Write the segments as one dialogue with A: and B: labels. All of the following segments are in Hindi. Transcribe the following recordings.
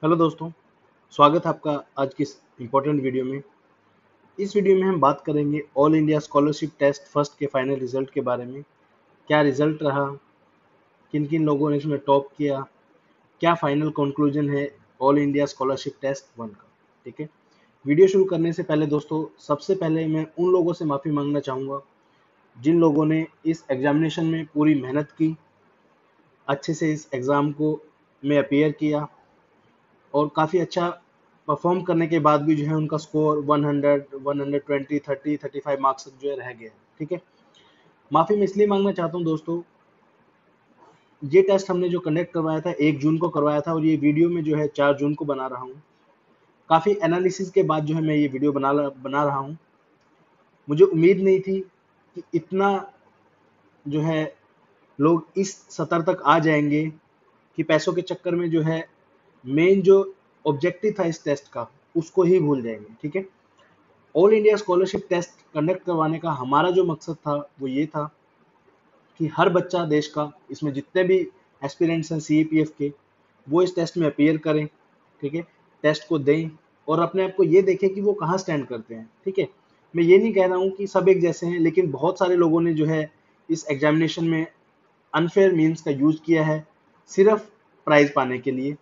A: हेलो दोस्तों, स्वागत है आपका आज की इस इम्पोर्टेंट वीडियो में। इस वीडियो में हम बात करेंगे all India scholarship test first के फाइनल रिजल्ट के बारे में। क्या रिजल्ट रहा, किन किन लोगों ने इसमें टॉप किया, क्या फाइनल कंक्लूजन है all India scholarship test one का। ठीक है, वीडियो शुरू करने से पहले दोस्तों, सबसे पहले मैं उन लोगों से माफ़ी मांगना चाहूँगा जिन लोगों ने इस एग्जामिनेशन में पूरी मेहनत की, अच्छे से इस एग्ज़ाम को में अपीयर किया और काफ़ी अच्छा परफॉर्म करने के बाद भी जो है उनका स्कोर 100, 120, 30, 35 मार्क्स तक जो है रह गया है। ठीक है, माफ़ी मैं इसलिए मांगना चाहता हूँ दोस्तों, ये टेस्ट हमने जो कंडक्ट करवाया था 1 जून को करवाया था और ये वीडियो में जो है 4 जून को बना रहा हूँ। काफ़ी एनालिसिस के बाद जो है मैं ये वीडियो बना रहा हूँ। मुझे उम्मीद नहीं थी कि इतना जो है लोग इस स्तर तक आ जाएंगे कि पैसों के चक्कर में जो है मेन जो ऑब्जेक्टिव था इस टेस्ट का उसको ही भूल जाएंगे। ठीक है, all India scholarship test conduct करवाने का हमारा जो मकसद था वो ये था कि हर बच्चा देश का, इसमें जितने भी एस्पिरेंट्स हैं सीईपीएफ के, वो इस टेस्ट में अपीयर करें। ठीक है, टेस्ट को दें और अपने आप को ये देखें कि वो कहाँ स्टैंड करते हैं। ठीक है, मैं ये नहीं कह रहा हूँ कि सब एक जैसे हैं, लेकिन बहुत सारे लोगों ने जो है इस एग्जामिनेशन में अनफेयर मीन्स का यूज किया है सिर्फ प्राइज पाने के लिए।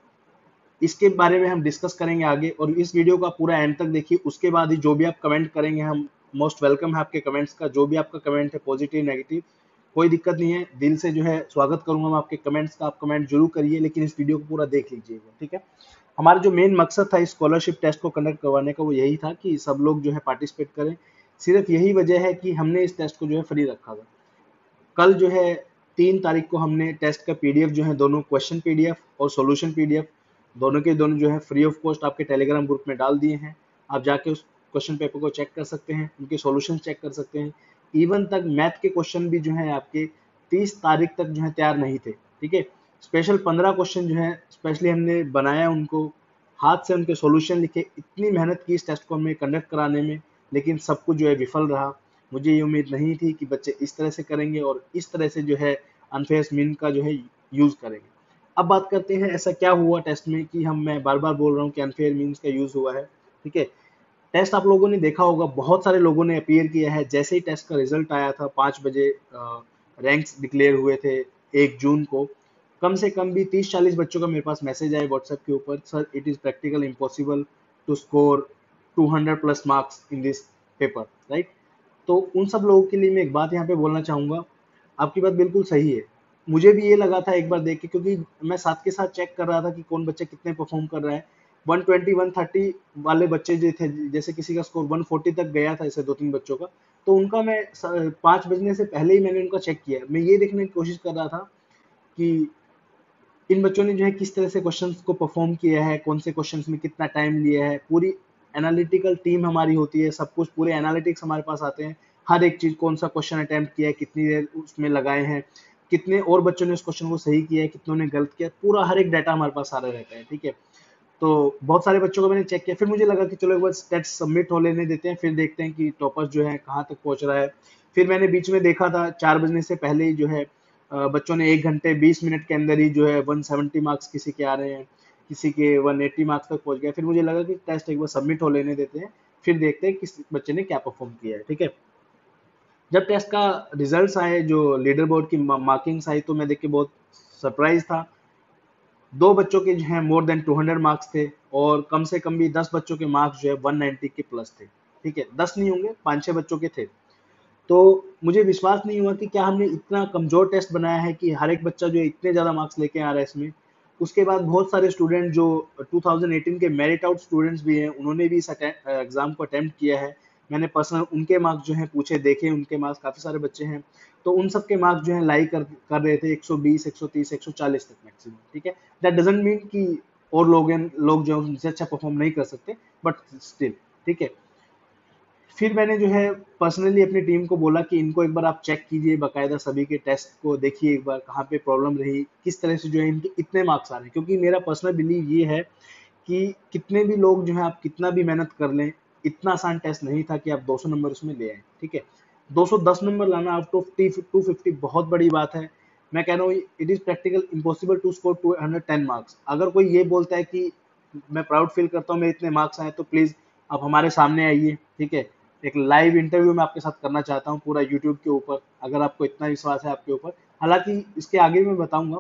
A: इसके बारे में हम डिस्कस करेंगे आगे और इस वीडियो का पूरा एंड तक देखिए। उसके बाद ही जो भी आप कमेंट करेंगे, हम मोस्ट वेलकम है आपके कमेंट्स का। जो भी आपका कमेंट है, पॉजिटिव नेगेटिव, कोई दिक्कत नहीं है, दिल से जो है स्वागत करूंगा मैं आपके कमेंट्स का। आप कमेंट जरूर करिए, लेकिन इस वीडियो को पूरा देख लीजिएगा। ठीक है, हमारा जो मेन मकसद था इस स्कॉलरशिप टेस्ट को कंडक्ट करवाने का वो यही था कि सब लोग जो है पार्टिसिपेट करें। सिर्फ यही वजह है कि हमने इस टेस्ट को जो है फ्री रखा था। कल जो है 3 तारीख को हमने टेस्ट का पीडीएफ जो है, दोनों क्वेश्चन पीडीएफ और सॉल्यूशन पीडीएफ, दोनों के दोनों जो है फ्री ऑफ कॉस्ट आपके टेलीग्राम ग्रुप में डाल दिए हैं। आप जाके उस क्वेश्चन पेपर को चेक कर सकते हैं, उनके सॉल्यूशन चेक कर सकते हैं। इवन तक मैथ के क्वेश्चन भी जो है आपके 30 तारीख तक जो है तैयार नहीं थे। ठीक है, स्पेशल 15 क्वेश्चन जो है स्पेशली हमने बनाया, उनको हाथ से उनके सॉल्यूशन लिखे। इतनी मेहनत की इस टेस्ट को हमें कंडक्ट कराने में, लेकिन सब कुछ जो है विफल रहा। मुझे ये उम्मीद नहीं थी कि बच्चे इस तरह से करेंगे और इस तरह से जो है अनफेयर मीन का जो है यूज करेंगे। अब बात करते हैं ऐसा क्या हुआ टेस्ट में कि मैं बार बार बोल रहा हूँ कि अनफेयर मीन्स का यूज हुआ है। ठीक है, टेस्ट आप लोगों ने देखा होगा, बहुत सारे लोगों ने अपीयर किया है। जैसे ही टेस्ट का रिजल्ट आया था 5 बजे, रैंक्स डिक्लेयर हुए थे 1 जून को, कम से कम भी 30-40 बच्चों का मेरे पास मैसेज आया व्हाट्सएप के ऊपर, sir it is practical impossible to score 200 plus marks in this paper, right. तो उन सब लोगों के लिए मैं एक बात यहाँ पे बोलना चाहूंगा, आपकी बात बिल्कुल सही है। मुझे भी ये लगा था एक बार देख के, क्योंकि मैं साथ के साथ चेक कर रहा था कि कौन बच्चे कितने परफॉर्म कर रहा है। 120, 130 वाले बच्चे जो थे, जैसे किसी का स्कोर 140 तक गया था, जैसे 2-3 बच्चों का, तो उनका मैं 5 बजने से पहले ही मैंने उनका चेक किया। मैं ये देखने की कोशिश कर रहा था कि इन बच्चों ने जो है किस तरह से क्वेश्चंस को परफॉर्म किया है, कौन से क्वेश्चंस में कितना टाइम लिया है। पूरी एनालिटिकल टीम हमारी होती है, सब कुछ पूरे एनालिटिक्स हमारे पास आते हैं। हर एक चीज, कौन सा क्वेश्चन अटेम्प्ट किया है, कितनी देर उसमें लगाए हैं, कितने और बच्चों ने उस क्वेश्चन को सही किया है, कितनों ने गलत किया, पूरा हर एक डाटा हमारे पास सारा रहता है। ठीक है, तो बहुत सारे बच्चों को मैंने चेक किया। फिर मुझे लगा कि चलो एक बार टेस्ट सबमिट हो लेने देते हैं, फिर देखते हैं कि टॉपर्स जो है कहाँ तक पहुंच रहा है। फिर मैंने बीच में देखा था 4 बजने से पहले ही जो है बच्चों ने 1 घंटे 20 मिनट के अंदर ही जो है 170 मार्क्स किसी के आ रहे हैं, किसी के 180 मार्क्स तक पहुंच गया। फिर मुझे लगा कि टेस्ट एक बार सबमिट हो लेने देते हैं, फिर देखते हैं किस बच्चे ने क्या परफॉर्म किया है। ठीक है, जब टेस्ट का रिजल्ट्स आए, जो लीडर बोर्ड की मार्किंग्स आई, तो मैं देख के बहुत सरप्राइज था। 2 बच्चों के जो है मोर देन 200 मार्क्स थे और कम से कम भी 10 बच्चों के मार्क्स जो है 190 के प्लस थे। ठीक है, 10 नहीं होंगे, 5-6 बच्चों के थे। तो मुझे विश्वास नहीं हुआ कि क्या हमने इतना कमजोर टेस्ट बनाया है कि हर एक बच्चा जो है इतने ज्यादा मार्क्स लेके आ रहा है इसमें। उसके बाद बहुत सारे स्टूडेंट जो 2018 के मेरिट आउट स्टूडेंट्स भी हैं, उन्होंने भी इस एग्जाम को अटेम्प्ट किया है। मैंने पर्सनल उनके मार्क्स जो हैं पूछे, देखे, उनके मार्क्स काफी सारे बच्चे हैं, तो उन सब के मार्क्स जो है लाई कर रहे थे 120, 130, 140 तक मैक्सिमम। ठीक है, दैट डजंट मीन कि और लोग जो हैं उनसे अच्छा परफॉर्म नहीं कर सकते, बट स्टिल। ठीक है, फिर मैंने जो है पर्सनली अपनी टीम को बोला कि इनको एक बार आप चेक कीजिए, बाकायदा सभी के टेस्ट को देखिए, एक बार कहाँ पे प्रॉब्लम रही, किस तरह से जो है इनके इतने मार्क्स आ रहे हैं। क्योंकि मेरा पर्सनल बिलीव ये है कि कितने भी लोग जो है, आप कितना भी मेहनत कर लें, इतना आसान टेस्ट नहीं था कि आप 200 नंबर उसमें ले आए। ठीक है, 210 नंबर लाना आउट ऑफ 250 बहुत बड़ी बात है। मैं कह रहा हूँ it is practical impossible to score 210 marks. अगर कोई ये बोलता है कि मैं प्राउड फील करता हूँ मेरे इतने मार्क्स आए, तो प्लीज़ आप हमारे सामने आइए, ठीक है। एक लाइव इंटरव्यू मैं आपके साथ करना चाहता हूँ पूरा यूट्यूब के ऊपर, अगर आपको इतना विश्वास है आपके ऊपर। हालांकि इसके आगे मैं बताऊंगा।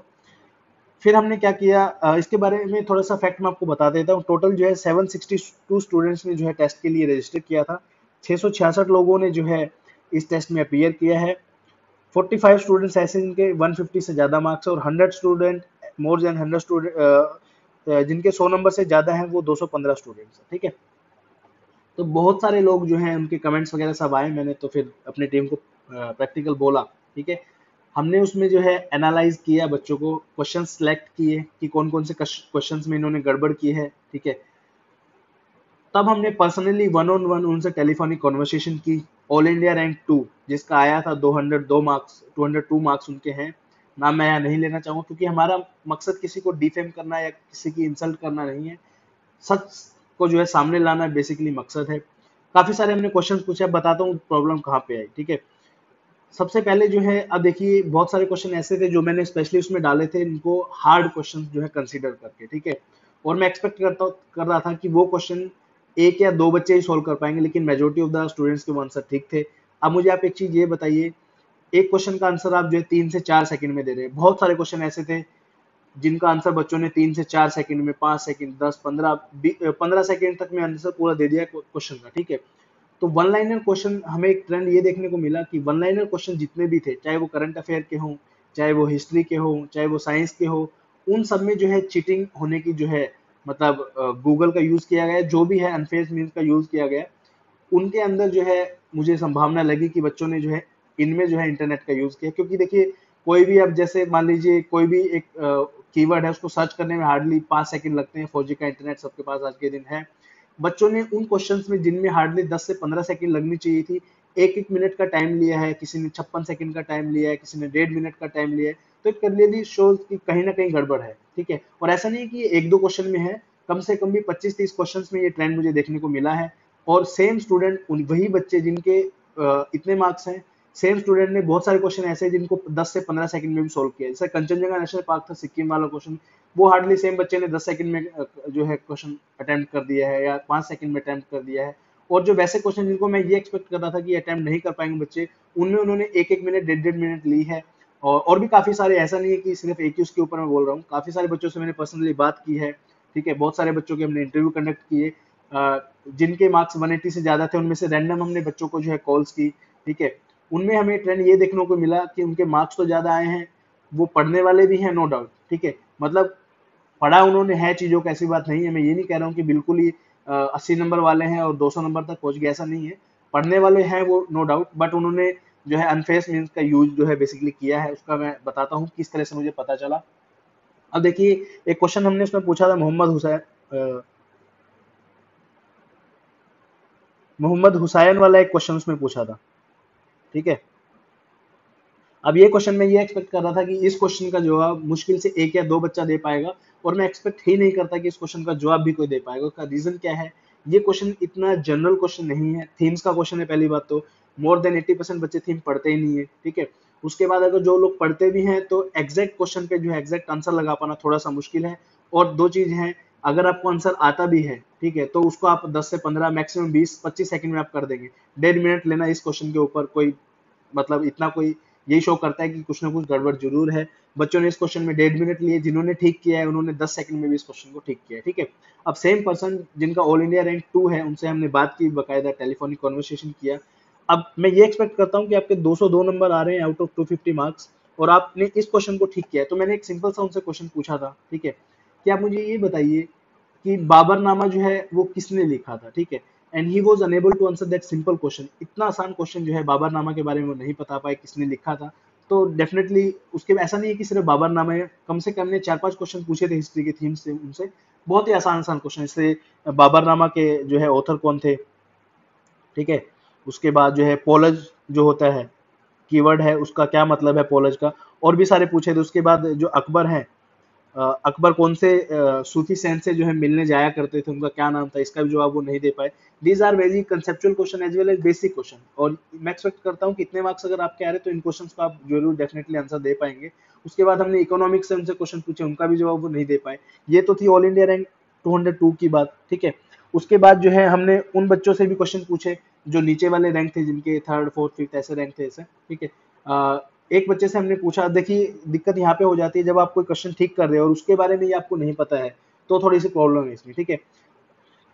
A: फिर हमने क्या किया, इसके बारे में थोड़ा सा फैक्ट मैं आपको बता देता हूँ। टोटल जो है 762 स्टूडेंट्स ने जो है टेस्ट के लिए रजिस्टर किया था। 666 लोगों ने जो है इस टेस्ट में अपीयर किया है। 45 स्टूडेंट्स ऐसे जिनके 150 से ज़्यादा मार्क्स है, और 100 स्टूडेंट, मोर देन 100 स्टूडेंट जिनके 100 नंबर से ज़्यादा हैं, वो 215 स्टूडेंट्स हैं, ठीक है। तो बहुत सारे लोग जो हैं उनके कमेंट्स वगैरह सब आए, मैंने तो फिर अपनी टीम को प्रैक्टिकल बोला, ठीक है। हमने उसमें जो है एनालाइज किया, बच्चों को क्वेश्चन सेलेक्ट किए कि कौन कौन से क्वेश्चंस में इन्होंने गड़बड़ की है, ठीक है। तब हमने पर्सनली वन ऑन वन उनसे टेलीफोनिक कॉन्वर्सेशन की। ऑल इंडिया रैंक 2 जिसका आया था 202 मार्क्स, 202 मार्क्स उनके हैं। नाम मैं यहाँ नहीं लेना चाहूंगा, क्योंकि हमारा मकसद किसी को डिफेम करना या किसी की इंसल्ट करना नहीं है। सच को जो है सामने लाना बेसिकली मकसद है। काफी सारे हमने क्वेश्चन पूछे, अब बताता हूँ प्रॉब्लम कहाँ पे आई, ठीक है। सबसे पहले जो है, अब देखिए बहुत सारे क्वेश्चन ऐसे थे जो मैंने स्पेशली उसमें डाले थे, इनको हार्ड क्वेश्चन जो है कंसीडर करके, ठीक है। और मैं एक्सपेक्ट कर रहा था कि वो क्वेश्चन एक या दो बच्चे ही सोल्व कर पाएंगे, लेकिन मेजोरिटी ऑफ द स्टूडेंट्स के आंसर ठीक थे। अब मुझे आप एक चीज ये बताइए, एक क्वेश्चन का आंसर आप जो है 3 से 4 सेकंड में दे रहे हैं। बहुत सारे क्वेश्चन ऐसे थे जिनका आंसर बच्चों ने 3 से 4 सेकंड में, 5 सेकंड, 10, 15, 15 सेकंड तक में आंसर पूरा दे दिया क्वेश्चन का, ठीक है। तो वन लाइनर क्वेश्चन, हमें एक ट्रेंड ये देखने को मिला कि वन लाइनर क्वेश्चन जितने भी थे, चाहे वो करंट अफेयर के हों, चाहे वो हिस्ट्री के हों, चाहे वो साइंस के हो, उन सब में जो है चीटिंग होने की जो है, मतलब गूगल का यूज किया गया है, जो भी है अनफेयर मीन्स का यूज किया गया है। उनके अंदर जो है मुझे संभावना लगी कि बच्चों ने जो है इनमें जो है इंटरनेट का यूज किया, क्योंकि देखिए कोई भी, अब जैसे मान लीजिए कोई भी एक कीवर्ड है, उसको सर्च करने में हार्डली 5 सेकंड लगते हैं। 4G का इंटरनेट सबके पास आज के दिन है। बच्चों ने उन क्वेश्चंस में जिनमें हार्डली 10 से 15 सेकंड लगनी चाहिए थी, एक एक मिनट का टाइम लिया है, किसी ने 56 सेकंड का टाइम लिया है, किसी ने 1.5 मिनट का टाइम लिया है। तो इट क्लियरली शोज कि कहीं ना कहीं गड़बड़ है, ठीक है। और ऐसा नहीं है कि ये एक दो क्वेश्चन में है, कम से कम भी 25-30 क्वेश्चंस में ये ट्रेंड मुझे देखने को मिला है। और सेम स्टूडेंट, वही बच्चे जिनके इतने मार्क्स हैं, सेम स्टूडेंट ने बहुत सारे क्वेश्चन ऐसे हैं जिनको 10 से 15 सेकंड में भी सोल्व किया। जैसे कंचनजंगा नेशनल पार्क था, सिक्किम वाला क्वेश्चन, वो हार्डली सेम बच्चे ने 10 सेकंड में जो है क्वेश्चन अटेम्प्ट कर दिया है, या 5 सेकंड में अटेम्प्ट कर दिया है। और जो वैसे क्वेश्चन जिनको मैं ये एक्सपेक्ट कर रहा था कि अटेम्प्ट नहीं कर पाएंगे बच्चे, उनमें उन्होंने एक एक मिनट, 1.5 मिनट ली है। और भी काफी सारे, ऐसा नहीं है कि सिर्फ एक ही उसके ऊपर मैं बोल रहा हूँ। काफी सारे बच्चों से मैंने पर्सनली बात की है, ठीक है। बहुत सारे बच्चों के हमने इंटरव्यू कंडक्ट किए, जिनके मार्क्स 180 से ज्यादा थे, उनमें से रैंडम हमने बच्चों को जो है कॉल्स की, ठीक है। उनमें हमें ट्रेंड ये देखने को मिला कि उनके मार्क्स तो ज्यादा आए हैं, वो पढ़ने वाले भी हैं, नो डाउट, ठीक है। मतलब पढ़ा उन्होंने है चीजों को, ऐसी बात नहीं है। मैं ये नहीं कह रहा हूँ कि बिल्कुल ही 80 नंबर वाले हैं और 200 नंबर तक पहुंच गए, ऐसा नहीं है। पढ़ने वाले हैं वो, नो डाउट, बट उन्होंने जो है अनफेयर मीन्स का यूज जो है बेसिकली किया है। उसका मैं बताता हूँ किस तरह से मुझे पता चला। अब देखिए, एक क्वेश्चन हमने उसमें पूछा था, मोहम्मद हुसैन वाला एक क्वेश्चन उसमें पूछा था, ठीक है। अब ये क्वेश्चन मैं ये एक्सपेक्ट कर रहा था कि इस क्वेश्चन का जवाब मुश्किल से एक या दो बच्चा दे पाएगा, और मैं एक्सपेक्ट ही नहीं करता कि इस क्वेश्चन का जवाब भी कोई दे पाएगा। उसका रीजन क्या है, ये क्वेश्चन इतना जनरल क्वेश्चन नहीं है, थीम्स का क्वेश्चन है। पहली बात तो मोर देन 80% बच्चे थीम पढ़ते ही नहीं है, ठीक है। उसके बाद अगर जो लोग पढ़ते भी हैं, तो एग्जैक्ट क्वेश्चन पे जो है एग्जैक्ट आंसर लगा पाना थोड़ा सा मुश्किल है। और दो चीज है, अगर आपको आंसर आता भी है, ठीक है, तो उसको आप 10 से 15, मैक्सिमम 20-25 सेकंड में आप कर देंगे। 1.5 मिनट लेना इस क्वेश्चन के ऊपर कोई, मतलब इतना कोई, यही शो करता है कि कुछ ना कुछ गड़बड़ जरूर है। बच्चों ने इस क्वेश्चन में 1.5 मिनट लिए, जिन्होंने ठीक किया है उन्होंने 10 सेकंड में भी इस क्वेश्चन को ठीक किया है, ठीक है। अब सेम पर्सन जिनका ऑल इंडिया रैंक 2 है, उनसे हमने बात की, बकायदा टेलीफोनिक कॉन्वर्सेशन किया। अब मैं ये एक्सपेक्ट करता हूँ कि आपके 202 नंबर आ रहे हैं आउट ऑफ 250 मार्क्स, और आपने इस क्वेश्चन को ठीक किया है। तो मैंने एक सिंपल सा उनसे क्वेश्चन पूछा था, ठीक है, कि आप मुझे ये बताइए कि बाबरनामा जो है वो किसने लिखा था, ठीक है। And he was unable to answer that simple question. इतना आसान क्वेश्चन जो है बाबरनामा के बारे में वो नहीं बता पाए किसने लिखा था। तो डेफिनेटली उसके, ऐसा नहीं है कि सिर्फ बाबरनामा है, कम से कम ने 4-5 क्वेश्चन पूछे थे हिस्ट्री के थीम से उनसे, बहुत ही आसान आसान क्वेश्चन। जैसे बाबरनामा के जो है ऑथर कौन थे, ठीक है। उसके बाद जो है पोलज जो होता है, कीवर्ड है, उसका क्या मतलब है पोलज का, और भी सारे पूछे थे। उसके बाद जो अकबर है, अकबर कौन से सूफी सेंट से जो है मिलने जाया करते थे, उनका क्या नाम था, इसका भी जवाब वो नहीं दे पाए। These are very conceptual question as well as basic question, और मैं एक्सपेक्ट करता हूँ कि इतने मार्क्स अगर आपके आ रहे हैं तो इन क्वेश्चंस को आप जरूर डेफिनेटली आंसर दे पाएंगे। उसके बाद हमने इकोनॉमिक्स से उनसे क्वेश्चन पूछे, उनका भी जवाब वो नहीं दे पाए। ये तो थी ऑल इंडिया रैंक 202 की बात, ठीक है। उसके बाद जो है हमने उन बच्चों से भी क्वेश्चन पूछे जो नीचे वाले रैंक थे, जिनके थर्ड फोर्थ फिफ्थ ऐसे रैंक थे ऐसे, ठीक है। एक बच्चे से हमने पूछा, देखिए दिक्कत यहाँ पे हो जाती है जब आप कोई क्वेश्चन ठीक कर रहे हो और उसके बारे में ही आपको नहीं पता है, तो थोड़ी सी प्रॉब्लम है इसमें, ठीक है।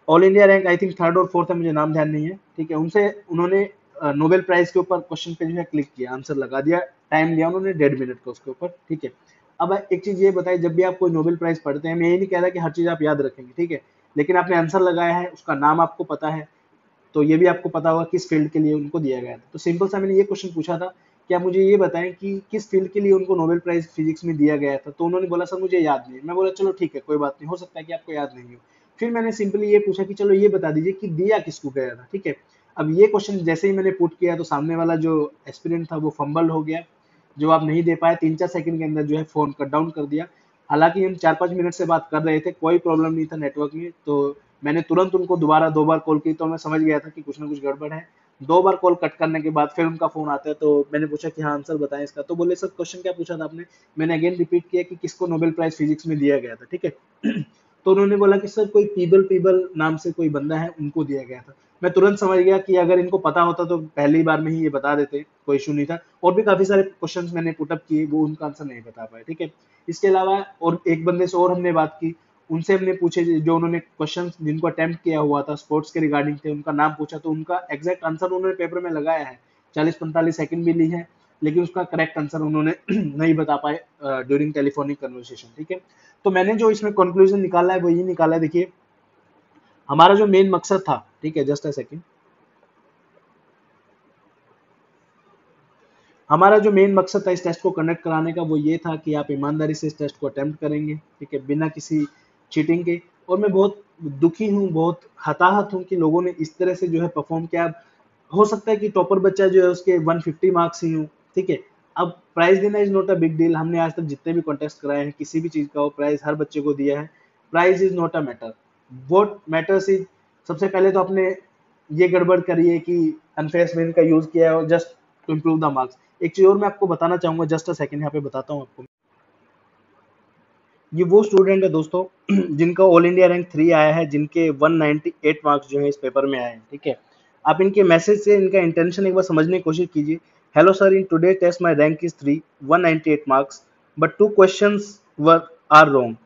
A: All India rank I think third और फोर्थ है, मुझे नाम ध्यान नहीं है, ठीक है। उनसे उन्होंने नोबेल प्राइज के ऊपर क्वेश्चन पे जो है क्लिक किया, आंसर लगा दिया, टाइम लिया उन्होंने 1.5 मिनट का उसके ऊपर, ठीक है। अब एक चीज ये बताइए, जब भी आप कोई नोबेल प्राइज पढ़ते हैं, मैं ये नहीं कह रहा कि हर चीज आप याद रखेंगे, ठीक है, लेकिन आपने आंसर लगाया है, उसका नाम आपको पता है, तो ये भी आपको पता होगा किस फील्ड के लिए उनको दिया गया था। तो सिंपल सा मैंने ये क्वेश्चन पूछा था कि आप मुझे ये बताएं कि किस फील्ड के लिए उनको नोबेल प्राइज फिजिक्स में दिया गया था। तो उन्होंने बोला सर मुझे याद नहीं है। मैं बोला चलो ठीक है, कोई बात नहीं, हो सकता है कि आपको याद नहीं हो। फिर मैंने सिंपली ये पूछा कि चलो ये बता दीजिए कि दिया किसको गया था, ठीक है। अब ये क्वेश्चन जैसे ही मैंने पुट किया तो सामने वाला जो एस्पिरेंट था वो फंबल हो गया, जवाब नहीं दे पाया, 3-4 सेकंड के अंदर जो है फोन कट डाउन कर दिया। हालांकि हम 4-5 मिनट से बात कर रहे थे, कोई प्रॉब्लम नहीं था नेटवर्क में, तो मैंने तुरंत उनको दोबारा 2 बार कॉल की, तो मैं समझ गया था कि कुछ ना कुछ गड़बड़ है। 2 बार कॉल कट करने के बाद फिर उनका फोन आता है, तो मैंने पूछा कि हाँ आंसर बताएं इसका। तो बोले सर क्वेश्चन क्या पूछा था आपने। मैंने अगेन रिपीट किया कि किसको नोबेल प्राइज फिजिक्स में दिया गया था, ठीक है। तो उन्होंने बोला कि सर कोई पीबल पीबल नाम से कोई बंदा है, उनको दिया गया था। मैं तुरंत समझ गया कि अगर इनको पता होता तो पहली बार में ही ये बता देते, कोई इशू नहीं था। और भी काफी सारे क्वेश्चंस मैंने पुटअप किए, वो उनका आंसर नहीं बता पाए, ठीक है। इसके अलावा और एक बंदे से और हमने बात की, उनसे हमने पूछे जो उन्होंने क्वेश्चंस जिनको अटेम्प्ट किया हुआ था स्पोर्ट्स के रिगार्डिंग थे, उनका नाम पूछा, तो उनका एग्जैक्ट आंसर उन्होंने पेपर में लगाया है, 40-45 सेकंड भी ली है, लेकिन उसका करेक्ट आंसर उन्होंने नहीं बता पाए ड्यूरिंग टेलीफोनिक कन्वर्सेशन, ठीक है। तो मैंने जो इसमें कंक्लूजन निकाला है वो ये निकाला है, देखिए हमारा जो मेन मकसद था, ठीक है, जस्ट अ सेकंड, हमारा जो मेन मकसद था इस टेस्ट को कंडक्ट कराने का वो ये था कि आप ईमानदारी से इस टेस्ट को अटेम्प्ट करेंगे, ठीक है, बिना किसी चीटिंग के। और मैं बहुत दुखी हूँ, बहुत हताहत हूँ कि लोगों ने इस तरह से जो है परफॉर्म किया। अब हो सकता है कि टॉपर बच्चा जो है उसके 150 मार्क्स ही हों, ठीक है। अब प्राइज देना is not a big deal. हमने आज तक जितने भी कॉन्टेस्ट कराए हैं, किसी भी चीज का वो प्राइज हर बच्चे को दिया है। Prize is not a matter, what matters is, सबसे पहले तो आपने ये गड़बड़ करी है कि अनफेयर मेथड का यूज किया है और just to improve the marks. एक चीज और मैं आपको बताना चाहूंगा, जस्ट अ सेकंड यहाँ पे बताता हूँ आपको। ये वो स्टूडेंट है दोस्तों जिनका ऑल इंडिया रैंक 3 आया है, जिनके 198 मार्क्स जो है इस पेपर में आए हैं, ठीक है। आप इनके मैसेज से इनका इंटेंशन एक बार समझने की कोशिश कीजिए। Hello sir, in today test my rank is 3 198 marks, but 2 questions were are wrong.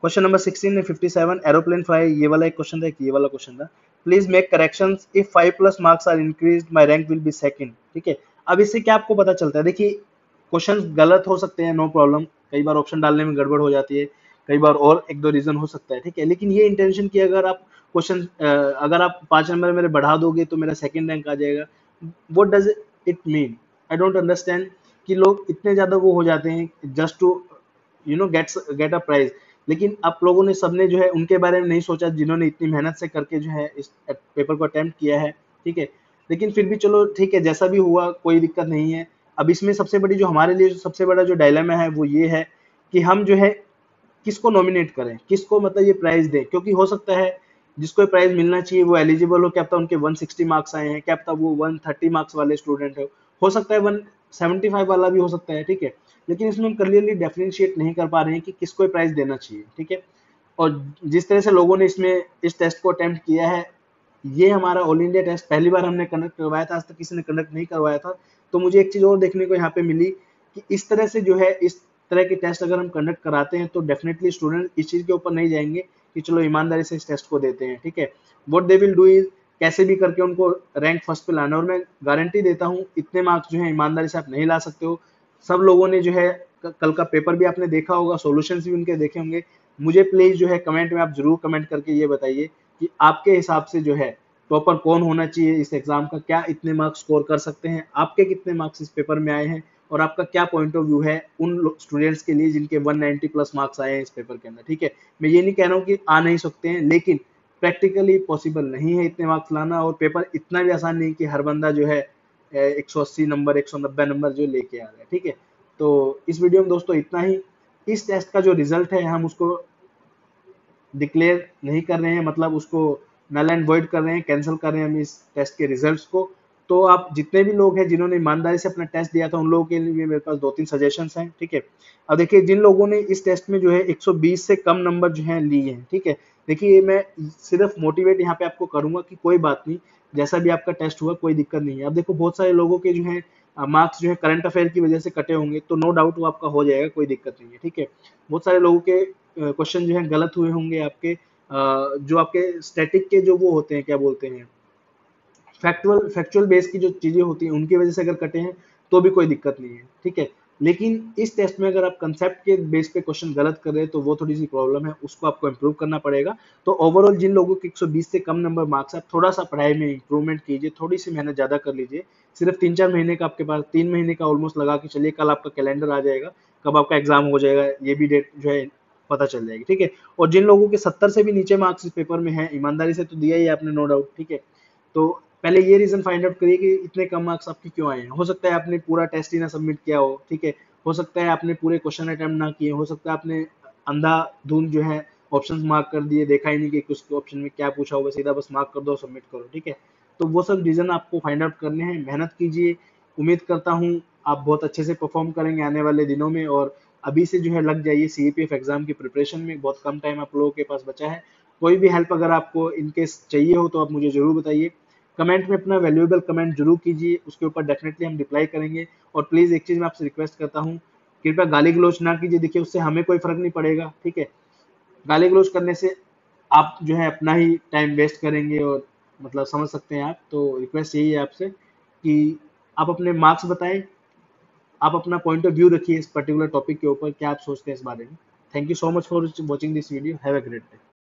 A: Question number 16 है 57 एरोप्लेन फ्लाई, ये वाला एक क्वेश्चन था, ये वाला क्वेश्चन था। Please make corrections, if 5 plus marks are increased my rank will be second, ठीक है। अब इससे क्या आपको पता चलता है, देखिए क्वेश्चन गलत हो सकते हैं, नो प्रॉब्लम, कई बार ऑप्शन डालने में गड़बड़ हो जाती है, कई बार और एक दो रीजन हो सकता है, ठीक है। लेकिन ये इंटेंशन की अगर आप क्वेश्चन अगर आप 5 नंबर मेरे बढ़ा दोगे तो मेरा सेकंड रैंक आ जाएगा, what does it mean. I don't understand कि लोग इतने ज्यादा वो हो जाते हैं just to get a prize. लेकिन आप लोगों ने सबने जो है उनके बारे में नहीं सोचा जिन्होंने इतनी मेहनत से करके जो है इस पेपर को अटेम्प्ट किया है, ठीक है। लेकिन फिर भी चलो ठीक है, जैसा भी हुआ कोई दिक्कत नहीं है। अब इसमें सबसे बड़ी जो हमारे लिए सबसे बड़ा जो डायलेमा है वो ये है कि हम जो है किसको नॉमिनेट करें, किसको मतलब ये प्राइज दें, क्योंकि हो सकता है जिसको प्राइज मिलना चाहिए वो एलिजिबल हो, क्या पता उनके 160 मार्क्स आए हैं, क्या पता वो 130 मार्क्स वाले स्टूडेंट हो सकता है 175 वाला भी हो सकता है, ठीक है। लेकिन इसमें हम क्लियरली डिफरेंशिएट नहीं कर पा रहे हैं कि किसको प्राइज देना चाहिए, ठीक है। और जिस तरह से लोगों ने इसमें इस टेस्ट को अटेम्प्ट किया है, ये हमारा ऑल इंडिया टेस्ट पहली बार हमने कंडक्ट करवाया था, आज तक किसी ने कंडक्ट नहीं करवाया था। तो मुझे एक चीज और देखने को यहाँ पे मिली कि इस तरह से जो है इस तरह के टेस्ट अगर हम कंडक्ट कराते हैं तो डेफिनेटली स्टूडेंट इस चीज के ऊपर नहीं जाएंगे कि चलो ईमानदारी से इस टेस्ट को देते हैं, ठीक है। What they will do is कैसे भी करके उनको रैंक फर्स्ट पे लाना। और मैं गारंटी देता हूँ इतने मार्क्स जो है ईमानदारी से आप नहीं ला सकते हो। सब लोगों ने जो है कल का पेपर भी आपने देखा होगा, सॉल्यूशंस भी उनके देखे होंगे। मुझे प्लीज जो है कमेंट में आप जरूर कमेंट करके ये बताइए कि आपके हिसाब से जो है टॉपर कौन होना चाहिए इस एग्जाम का, क्या इतने मार्क्स स्कोर कर सकते हैं, आपके कितने मार्क्स इस पेपर में आए हैं, और आपका क्या पॉइंट ऑफ व्यू है उन स्टूडेंट्स के लिए जिनके 190 प्लस मार्क्स आए हैं इस पेपर के अंदर, ठीक है। मैं ये नहीं कह रहा हूँ कि आ नहीं सकते हैं, लेकिन प्रैक्टिकली पॉसिबल नहीं है इतने मार्क्स लाना, और पेपर इतना भी आसान नहीं कि हर बंदा जो है 180 नंबर 190 नंबर जो लेके आ रहा है, ठीक है। तो इस वीडियो में दोस्तों इतना ही। इस टेस्ट का जो रिजल्ट है हम उसको डिक्लेयर नहीं कर रहे हैं, मतलब उसको नल एंड वॉइड कर रहे हैं, कैंसिल कर रहे हैं हम इस टेस्ट के रिजल्ट्स को। तो आप जितने भी लोग हैं जिन्होंने ईमानदारी से अपना टेस्ट दिया था उन लोगों के लिए मेरे पास 2-3 सजेशंस हैं, ठीक है। अब देखिए जिन लोगों ने इस टेस्ट में जो है 120 से कम नंबर जो है लिए हैं, ठीक है, देखिए मैं सिर्फ मोटिवेट यहाँ पे आपको करूंगा कि कोई बात नहीं, जैसा भी आपका टेस्ट हुआ कोई दिक्कत नहीं है। अब देखो बहुत सारे लोगों के जो है मार्क्स जो है करंट अफेयर की वजह से कटे होंगे, तो नो डाउट वो आपका हो जाएगा, कोई दिक्कत नहीं है, ठीक है। बहुत सारे लोगों के क्वेश्चन जो है गलत हुए होंगे आपके, जो आपके स्टैटिक के जो वो होते हैं, क्या बोलते हैं, फैक्चुअल बेस की जो चीजें होती हैं उनकी वजह से अगर कटे हैं तो भी कोई दिक्कत नहीं है, ठीक है। लेकिन इस टेस्ट में अगर आप कंसेप्ट के बेस पे क्वेश्चन गलत कर रहे हैं तो वो थोड़ी सी प्रॉब्लम है, उसको आपको इम्प्रूव करना पड़ेगा। तो ओवरऑल जिन लोगों के 120 से कम नंबर मार्क्स, आप थोड़ा सा पढ़ाई में इंप्रूवमेंट कीजिए, थोड़ी सी मेहनत ज्यादा कर लीजिए। सिर्फ 3-4 महीने का आपके पास, 3 महीने का ऑलमोस्ट लगा के चलिए, कल आपका कैलेंडर आ जाएगा, कब आपका एग्जाम हो जाएगा ये भी डेट जो है पता चल जाएगी, ठीक है। और जिन लोगों के 70 से भी नीचे मार्क्स इस पेपर में है, ईमानदारी से तो दिया ही आपने नो डाउट, ठीक है, तो पहले ये रीजन फाइंड आउट करिए कि इतने कम मार्क्स आपके क्यों आए हैं। हो सकता है आपने पूरा टेस्ट ही ना सबमिट किया हो, ठीक है, हो सकता है आपने पूरे क्वेश्चन अटेम्प्ट ना किए, हो सकता है आपने अंधाधुंध जो है ऑप्शंस मार्क कर दिए, देखा ही नहीं कि किस ऑप्शन में क्या पूछा होगा, सीधा बस मार्क कर दो, सबमिट करो, ठीक है। तो वो सब रीजन आपको फाइंड आउट करने हैं, मेहनत कीजिए। उम्मीद करता हूँ आप बहुत अच्छे से परफॉर्म करेंगे आने वाले दिनों में, और अभी से जो है लग जाइए सीईपीएफ एग्जाम की प्रिपरेशन में, बहुत कम टाइम आप लोगों के पास बचा है। कोई भी हेल्प अगर आपको इनकेस चाहिए हो तो आप मुझे जरूर बताइए, कमेंट में अपना वैल्यूएबल कमेंट जरूर कीजिए, उसके ऊपर डेफिनेटली हम रिप्लाई करेंगे। और प्लीज एक चीज मैं आपसे रिक्वेस्ट करता हूँ, कृपया गाली गलौज ना कीजिए, देखिए उससे हमें कोई फर्क नहीं पड़ेगा, ठीक है। गाली गलौज करने से आप जो है अपना ही टाइम वेस्ट करेंगे, और मतलब समझ सकते हैं आप। तो रिक्वेस्ट यही है आपसे कि आप अपने मार्क्स बताएं, आप अपना पॉइंट ऑफ व्यू रखिए इस पर्टिकुलर टॉपिक के ऊपर, क्या आप सोचते हैं इस बारे में। Thank you so much for watching this video, have a great day.